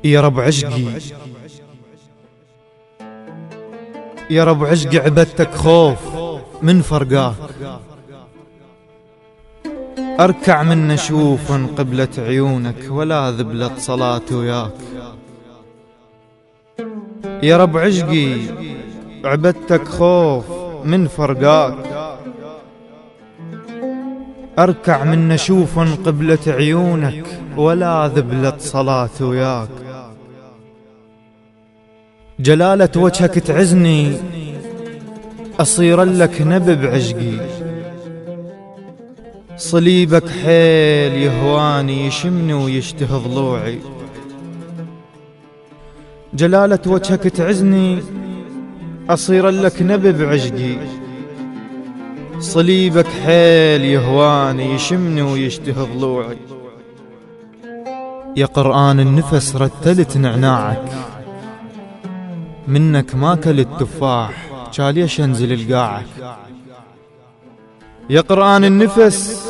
يا رب عشقي، يا رب عشقي عبدتك خوف من فرقاك، أركع من نشوف قبلة عيونك ولا ذبلت صلاتي وياك. يا رب عشقي عبدتك خوف من فرقاك، أركع من نشوف قبلة عيونك ولا ذبلت صلاتي وياك. جلالة وجهك تعزني أصير لك نبي بعشقي، صليبك حيل يهواني يشمني ويشتهي ضلوعي. جلالة وجهك تعزني أصير لك نبي بعشقي، صليبك حيل يهواني يشمني ويشتهي ضلوعي. يا قرآن النفس رتلت نعناعك، منك ما كلت تفاح جاليش انزل لقاعك. يا قرآن النفس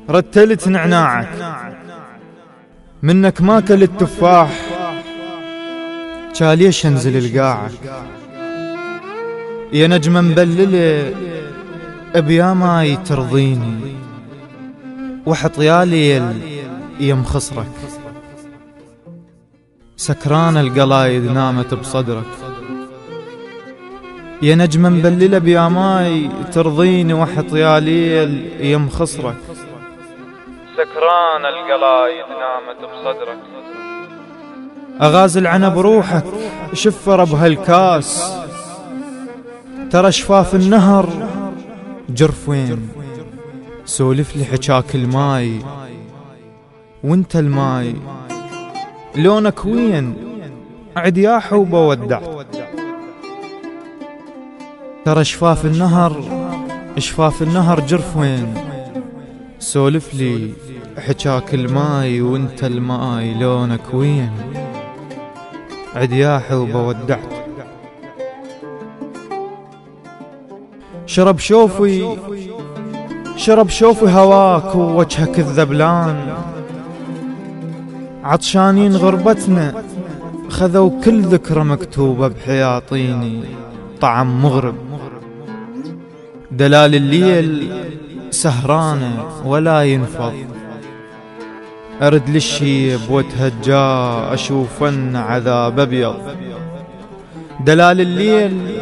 رتلت نعناعك، منك ما كلت تفاح جاليش انزل لقاعك. يا نجمة مبللة ابيا ماي ترضيني، وحط يا ليل يم خصرك، سكران القلايد نامت بصدرك. يا نجمة مبللة بيا ماي ترضيني، وحط يا ليل يم خصرك، سكران القلايد نامت بصدرك. أغازل عنب روحك شفر بهالكاس، ترى شفاف النهر جرف وين. سولف لي حجاك الماي وانت الماي لونك وين، عدياح وبودعت. ترى شفاف النهر جرف وين. سولف لي حجاك الماي وانت الماي لونك وين، عدياح وبودعت. شرب شوفي هواك ووجهك الذبلان، عطشانين غربتنا خذوا كل ذكرى مكتوبة بحياطيني طعم مغرب. دلال الليل سهرانة ولا ينفض، أرد للشيب واتهجى أشوفن عذاب أبيض. دلال الليل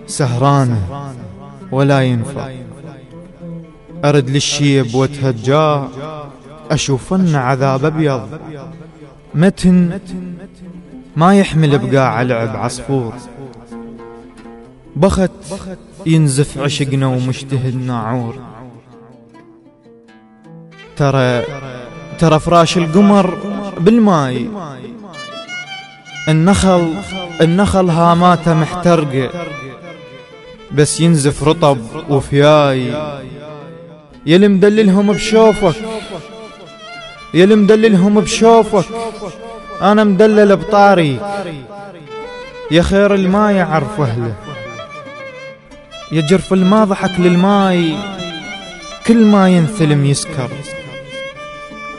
سهرانة ولا ينفض، أرد للشيب واتهجى أشوفن عذاب أبيض. متن ما يحمل بقاع لعب عصفور، بخت ينزف عشقنا ومشتهي الناعور. ترى فراش القمر بالماي، النخل هاماته محترقة، بس ينزف رطب وفياي. يلي مدللهم بشوفك، أنا مدلل بطاري. يا خير الماء يعرف أهله، يا جرف الماء ضحك للماي، كل ما ينثلم يسكر.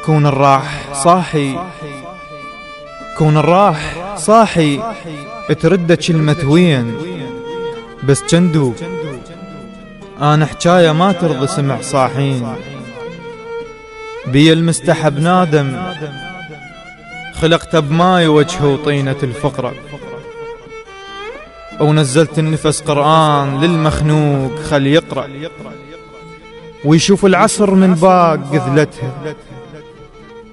كون الراح صاحي ترد كلمة وين، بس جندو أنا حجاية ما ترضى سمع صاحين. بي المستحب نادم خلقت بماي وجهه وطينة الفقرة، ونزلت النفس قرآن للمخنوق خل يقرأ، ويشوف العصر من باق قذلتها.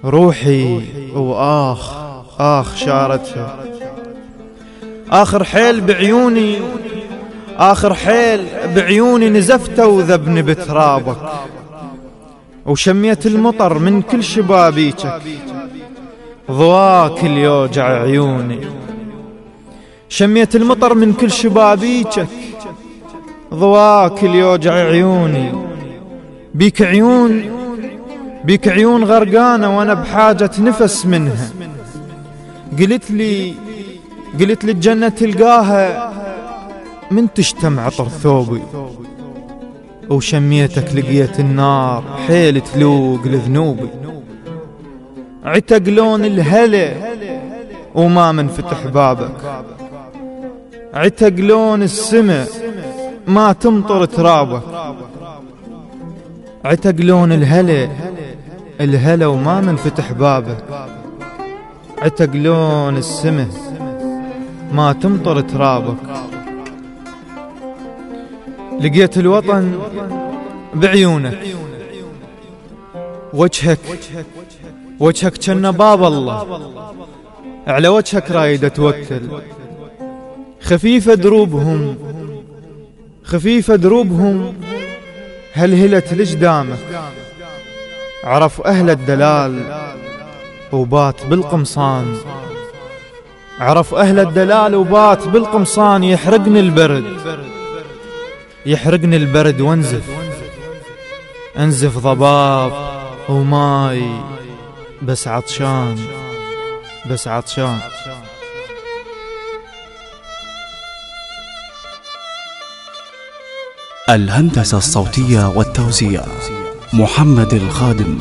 روحي وآخ شارتها، آخر حيل بعيوني نزفته وذبني بترابك. وشميت المطر من كل شبابيكك، ضواك اللي يوجع عيوني. شميت المطر من كل شبابيكك، ضواك اللي يوجع عيوني. بيك عيون غرقانة وانا بحاجة نفس منها. قلت لي الجنة تلقاها من تشتم عطر ثوبي. وشميتك لقيت النار حيل تلوق لذنوبي. عتق لون الهلا وما منفتح بابك، عتق لون السماء ما تمطر ترابك. عتق لون الهلا وما منفتح بابك، عتق لون السماء ما تمطر ترابك. لقيت الوطن بعيونك، وجهك جنة باب الله، على وجهك رايد اتوكل. خفيفة دروبهم هلهلت لجدامك. عرف اهل الدلال وبات بالقمصان، عرف اهل الدلال وبات بالقمصان. يحرقني البرد انزف ضباب وماي، بس عطشان. الهندسة الصوتية والتوزيع محمد الخادم.